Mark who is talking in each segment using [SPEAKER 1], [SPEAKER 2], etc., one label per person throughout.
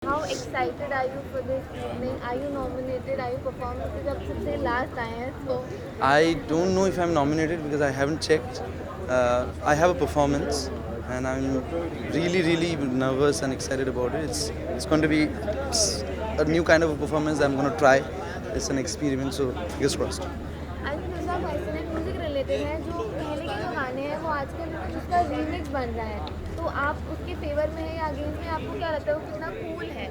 [SPEAKER 1] How excited are you for this evening? Are you nominated? Are you performing? क्योंकि अब सबसे last आए हैं so
[SPEAKER 2] I don't know if I'm nominated because I haven't checked. I have a performance, and I'm really nervous and excited about it. It's going to be a new kind of a performance that I'm going to try. It's an experiment, so fingers crossed.
[SPEAKER 1] आज मेरा question है music related है जो पहले के जो गाने हैं वो आजकल उसका रीमिक्स बन रहा है तो आप उसके फेवर में है या अगेंस्ट में आपको क्या लगता है वो कितना कूल है?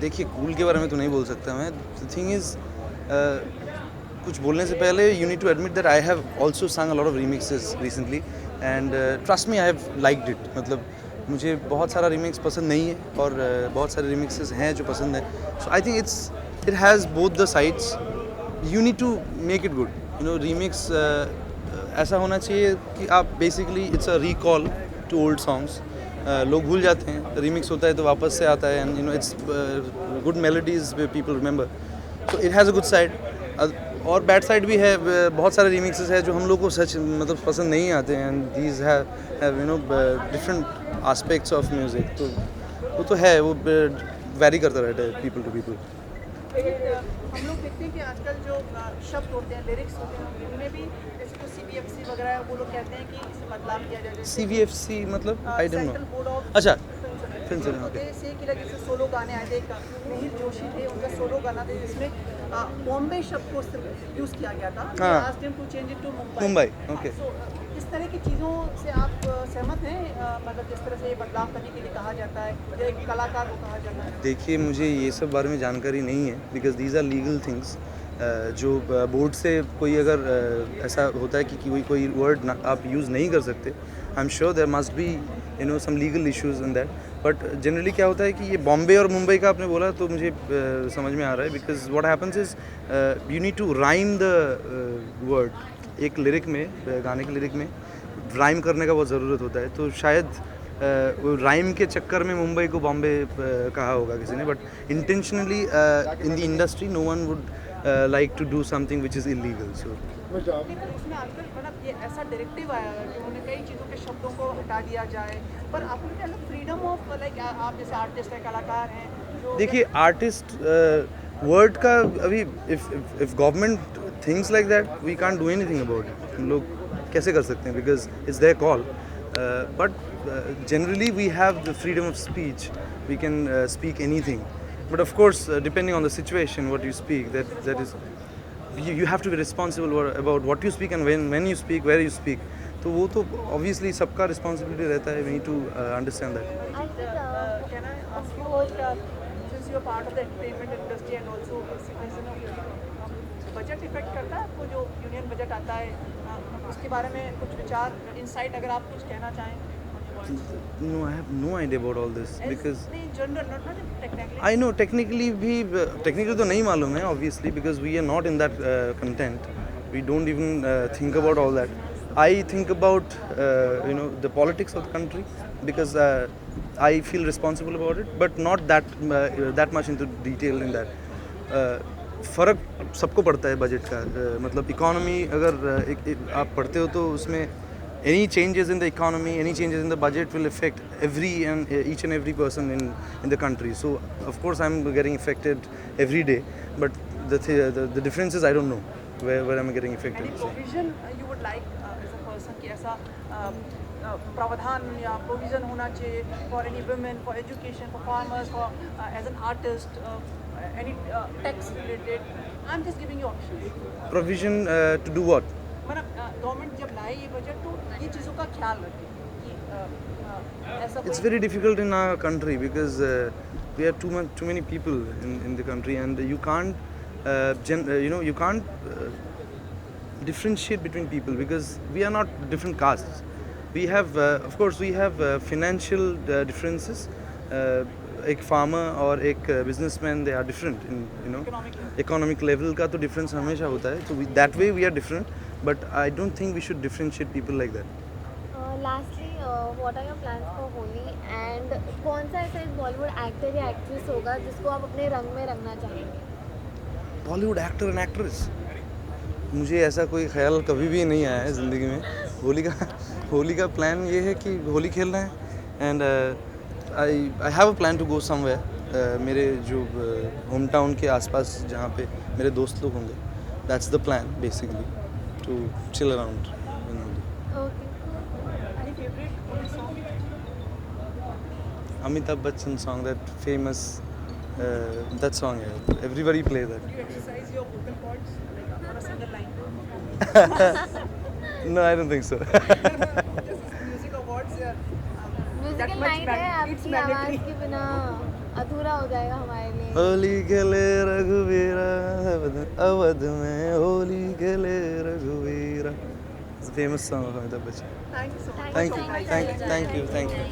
[SPEAKER 2] देखिए कूल के बारे में तो नहीं बोल सकता मैं. द थिंग इज़ कुछ बोलने से पहले you need to admit that I have also sang a lot of remixes recently and trust me I have liked it. मतलब मुझे बहुत सारा रिमिक्स पसंद नहीं है और बहुत सारे रिमिक्सेस हैं जो पसंद है. So I think it has both the sides. You need to make it good. You know remix ऐसा होना चाहिए कि आप basically it's a recall to old songs. लोग भूल जाते हैं. रिमिक्स होता है तो वापस से आता है and you know it's good melodies people remember. So it has a good side और बैड साइड भी है. बहुत सारे रिमिक्सेस है जो हम लोग को सच मतलब पसंद नहीं आते हैं and these have you know different aspects of music. तो वो तो है वो वैरी करता रहता है पीपल टू पीपल.
[SPEAKER 3] हम लोग देखते हैं कि आजकल जो शब्द होते हैं लिरिक्स होते हैं उनमें भी जैसे जो CBFC वगैरह है वो लोग कहते हैं कि इसमें बदलाव किया जाए.
[SPEAKER 2] CVFC मतलब I don't
[SPEAKER 3] central board
[SPEAKER 2] know.
[SPEAKER 3] Of
[SPEAKER 2] अच्छा फिल्म से
[SPEAKER 3] तो से कि जैसे सोलो गाने आए थे. एक मिहिर जोशी थे उनका सोलो गाना था जिसमें बॉम्बे शब्द को यूज़ किया गया था.
[SPEAKER 2] हाँ.
[SPEAKER 3] Asked him to change it to
[SPEAKER 2] Mumbai. Okay.
[SPEAKER 3] So इस तरह की चीज़ों से आप सहमत हैं? मतलब जिस तरह से ये बदलाव करने के लिए कहा जाता है या एक कलाकार को कहा जाता है.
[SPEAKER 2] देखिए मुझे ये सब बारे में जानकारी नहीं है because these are legal things. जो बोर्ड से कोई अगर ऐसा होता है कि कोई वर्ड आप यूज़ नहीं कर सकते. I am sure there must be you know some legal issues in that. But generally क्या होता है कि ये बॉम्बे और मुंबई का आपने बोला तो मुझे समझ में आ रहा है because what happens is you need to rhyme the word. एक लिरिक में गाने के लिरिक में राइम करने का बहुत ज़रूरत होता है. तो शायद वो राइम के चक्कर में मुंबई को बॉम्बे कहा होगा किसी ने. But intentionally in the industry no one would like to do something which is illegal. So
[SPEAKER 3] लेकिन उसमें आजकल मतलब ये ऐसा डायरेक्टिव आया है कि उन्होंने कई चीज़ों के शब्दों को हटा दिया जाए. पर आपको क्या लगता है फ्रीडम ऑफ लाइक आप जैसे आर्टिस्ट हैं कलाकार हैं जो
[SPEAKER 2] देखिए आर्टिस्ट वर्ड का अभी if government things like that we can't do anything about it. हम लोग कैसे कर सकते हैं because it's their call. But generally we have the freedom of speech. We can speak anything. But of course, depending on the situation, what you speak, that is, you have to be responsible about what you speak and when you speak, where you speak. तो वो तो obviously सबका responsibility रहता है. We need to understand that.
[SPEAKER 3] can I ask you since you are part of the entertainment industry and also a citizen of budget effect करता है आपको जो यूनियन बजट आता है उसके बारे में कुछ विचार इंसाइट अगर आप कुछ कहना चाहें?
[SPEAKER 2] No, I have no idea about all this because
[SPEAKER 3] general not technically
[SPEAKER 2] I know technically भी technically तो नहीं मालूम है obviously because we are not in that content. We don't even think about all that. I think about you know the politics of the country because I feel responsible about it, but not that much into detail in that. फ़र्क सबको पड़ता है budget का. मतलब economy अगर आप पढ़ते हो तो उसमें any changes in the economy, any changes in the budget will affect each and every person in the country. So of course I'm getting affected every day, but the difference is I don't know where I'm getting affected.
[SPEAKER 3] Any provision you would like as a person कि ऐसा प्रावधान या provision होना चाहिए for any women, for education, for farmers, for as an artist, any tax related. I'm just giving you options.
[SPEAKER 2] Provision to do what?
[SPEAKER 3] मतलब government जब लाए ये बजट तो ये चीज़ों का ख्याल रखें कि ऐसा
[SPEAKER 2] It's very difficult in our country because we have too many people in the country and you can't you can't differentiate between people because we are not different castes. We have of course we have financial differences. एक farmer और एक businessman they are different in you know economic level का तो difference हमेशा होता है. तो that way we are different but I don't think we should differentiate people like that.
[SPEAKER 1] Lastly, what are your plans for Holi and कौन सा ऐसा एक बॉलीवुड एक्टर या एक्ट्रेस होगा जिसको आप अपने रंग में रंगना चाहेंगे?
[SPEAKER 2] बॉलीवुड एक्टर एंड एक्ट्रेस मुझे ऐसा कोई ख्याल कभी भी नहीं आया है ज़िंदगी में. होली का प्लान ये है कि होली खेलना है and I have a plan to go somewhere. मेरे जो होम टाउन के आसपास जहाँ पे मेरे दोस्त लोग होंगे, that's the plan basically, to chill around.
[SPEAKER 1] Okay
[SPEAKER 3] Any favorite Bollywood song?
[SPEAKER 2] Amitabh Bachchan song, that famous, that song, yeah. Everybody play that.
[SPEAKER 3] Do you exercise your vocal cords like on a single line?
[SPEAKER 2] No, I don't think so.
[SPEAKER 3] This is music awards.
[SPEAKER 1] Musical night है, आपकी आवाज़ के बिना अधूरा हो जाएगा हमारे लिए.
[SPEAKER 2] होली खेले रघुवीरा अवध में, होली खेले रघुवीरा. It's a famous song of Amitabh Bachchan.
[SPEAKER 3] Thank you so much.
[SPEAKER 2] Thank you.